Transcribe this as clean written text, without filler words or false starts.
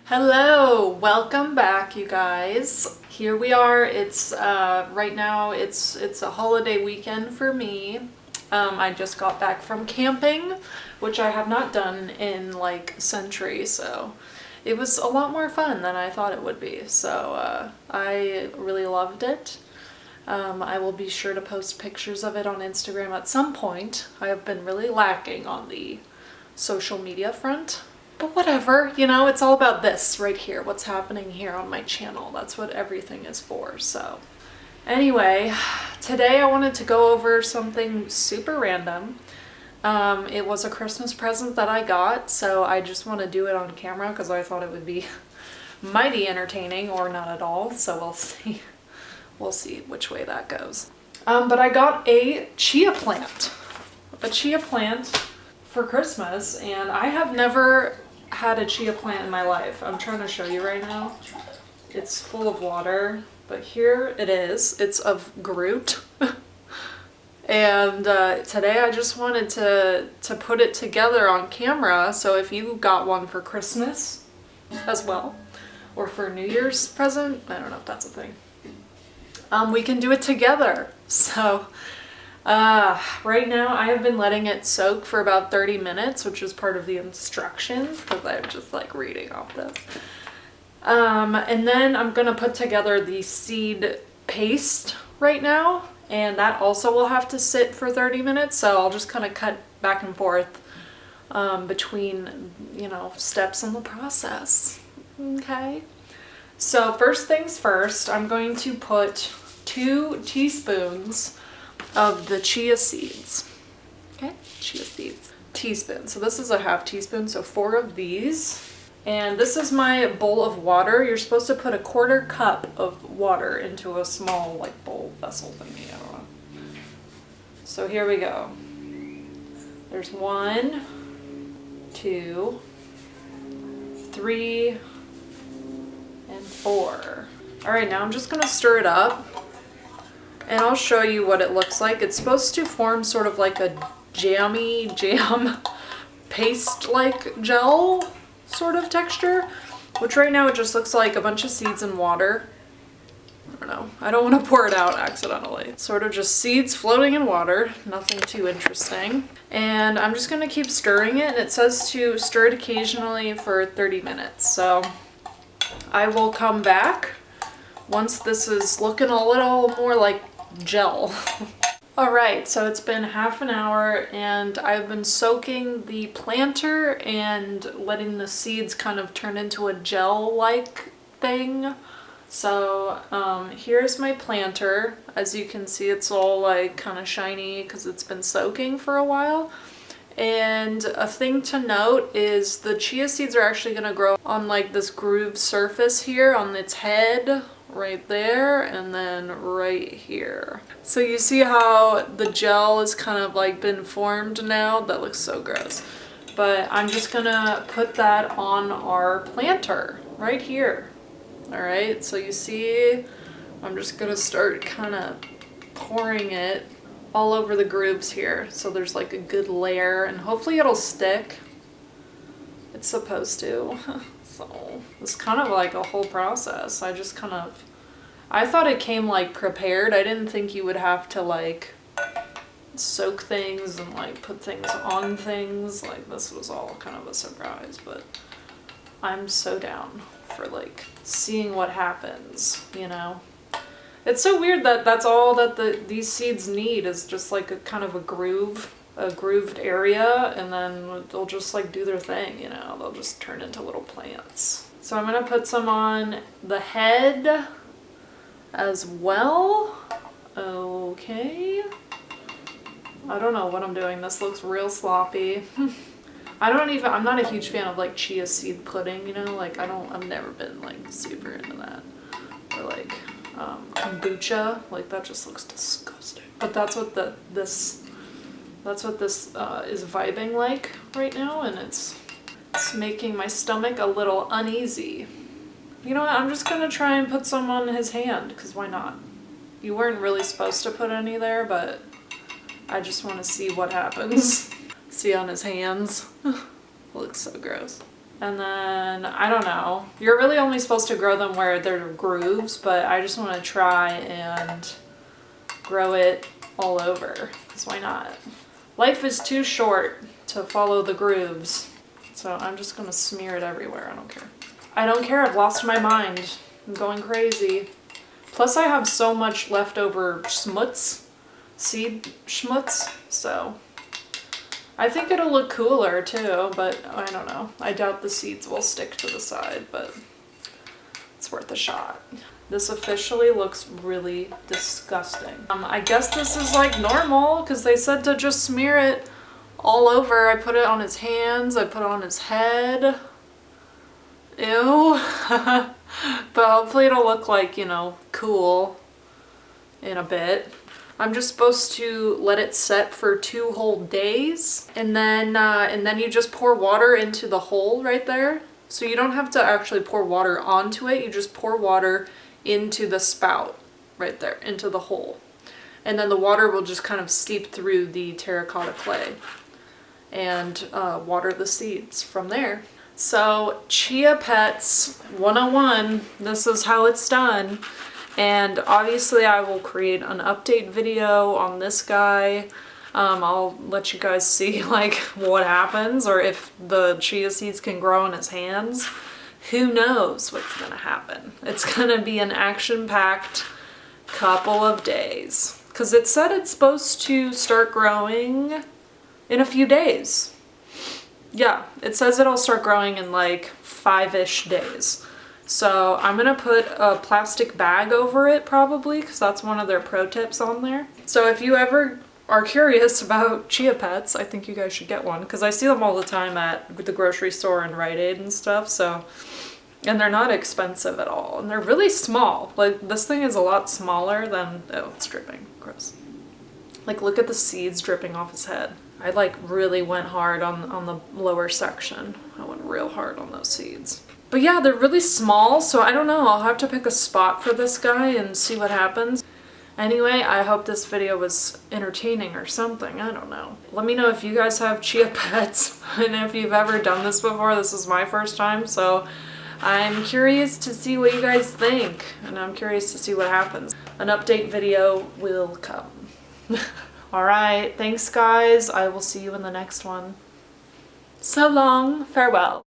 Hello, welcome back, you guys. Here we are. It's right now it's a holiday weekend for me. I just got back from camping, which I have not done in like a century, so it was a lot more fun than I thought it would be. So I really loved it. I will be sure to post pictures of it on Instagram at some point. I have been really lacking on the social media front. But whatever, you know, it's all about this right here, what's happening here on my channel. That's what everything is for. So anyway, today I wanted to go over something super random. It was a Christmas present that I got, so I just want to do it on camera because I thought it would be mighty entertaining, or not at all. So we'll see. We'll see which way that goes. But I got a chia plant. A chia plant for Christmas, and I have never had a chia plant in my life. I'm trying to show you right now. It's full of water, but here it is. It's of Groot. And today I just wanted to put it together on camera, so if you got one for Christmas as well, or for New Year's present, I don't know if that's a thing, we can do it together. So right now I have been letting it soak for about 30 minutes, which is part of the instructions because I'm just like reading off this. And then I'm gonna put together the seed paste right now, and that also will have to sit for 30 minutes. So I'll just kind of cut back and forth between, you know, steps in the process. Okay. So first things first, I'm going to put 2 teaspoons of the chia seeds. Okay, chia seeds. Teaspoon. So this is a half teaspoon, so 4 of these. And this is my bowl of water. You're supposed to put a 1/4 cup of water into a small like bowl vessel thingy. I don't know. So here we go. There's 1, 2, 3, and 4. All right, now I'm just gonna stir it up. And I'll show you what it looks like. It's supposed to form sort of like a jam paste-like gel sort of texture, which right now it just looks like a bunch of seeds and water. I don't know. I don't want to pour it out accidentally. Sort of just seeds floating in water. Nothing too interesting. And I'm just going to keep stirring it. And it says to stir it occasionally for 30 minutes. So I will come back once this is looking a little more like gel. All right, so it's been half an hour and I've been soaking the planter and letting the seeds kind of turn into a gel-like thing. So here's my planter. As you can see, it's all like kind of shiny because it's been soaking for a while. And a thing to note is the chia seeds are actually going to grow on like this grooved surface here on its head, right there, and then right here. So you see how the gel is kind of like been formed now? That looks so gross. But I'm just gonna put that on our planter right here. All right, so you see, I'm just gonna start kind of pouring it all over the grooves here. So there's like a good layer, and hopefully it'll stick. It's supposed to. So it's kind of like a whole process. I thought it came like prepared. I didn't think you would have to like soak things and like put things on things. Like this was all kind of a surprise, but I'm so down for like seeing what happens, you know? It's so weird that that's all that these seeds need is just like a kind of a grooved area, and then they'll just like do their thing, you know? They'll just turn into little plants. So I'm gonna put some on the head as well. Okay. I don't know what I'm doing. This looks real sloppy. I'm not a huge fan of like chia seed pudding, you know? Like I've never been like super into that. Or like kombucha, like that just looks disgusting. But that's what this is vibing like right now, and it's making my stomach a little uneasy. You know what, I'm just gonna try and put some on his hand, because why not? You weren't really supposed to put any there, but I just want to see what happens. See on his hands. Looks so gross. And then, I don't know. You're really only supposed to grow them where there are grooves, but I just want to try and grow it all over, because why not? Life is too short to follow the grooves, so I'm just going to smear it everywhere. I don't care. I don't care. I've lost my mind. I'm going crazy. Plus I have so much leftover schmutz, seed schmutz, so I think it'll look cooler too, but I don't know. I doubt the seeds will stick to the side, but it's worth a shot. This officially looks really disgusting. I guess this is like normal because they said to just smear it all over. I put it on his hands, I put it on his head. Ew. But hopefully it'll look like, you know, cool in a bit. I'm just supposed to let it set for 2 whole days, and then you just pour water into the hole right there. So you don't have to actually pour water onto it, you just pour water into the spout right there, into the hole. And then the water will just kind of seep through the terracotta clay and water the seeds from there. So Chia Pets 101, this is how it's done. And obviously I will create an update video on this guy. I'll let you guys see like what happens, or if the chia seeds can grow in his hands. Who knows what's gonna happen. It's gonna be an action-packed couple of days. Because it said it's supposed to start growing in a few days. Yeah, it says it'll start growing in like 5-ish days. So I'm gonna put a plastic bag over it probably, because that's one of their pro tips on there. So if you ever are curious about Chia Pets, I think you guys should get one, because I see them all the time at the grocery store and Rite Aid and stuff. So, and they're not expensive at all, and they're really small. Like this thing is a lot smaller than, oh, it's dripping, gross. Like look at the seeds dripping off his head. I like really went hard on the lower section. I went real hard on those seeds. But yeah, they're really small, so I don't know. I'll have to pick a spot for this guy and see what happens. Anyway, I hope this video was entertaining or something. I don't know. Let me know if you guys have Chia Pets and if you've ever done this before. This is my first time, so I'm curious to see what you guys think, and I'm curious to see what happens. An update video will come. Alright, thanks guys. I will see you in the next one. So long, farewell.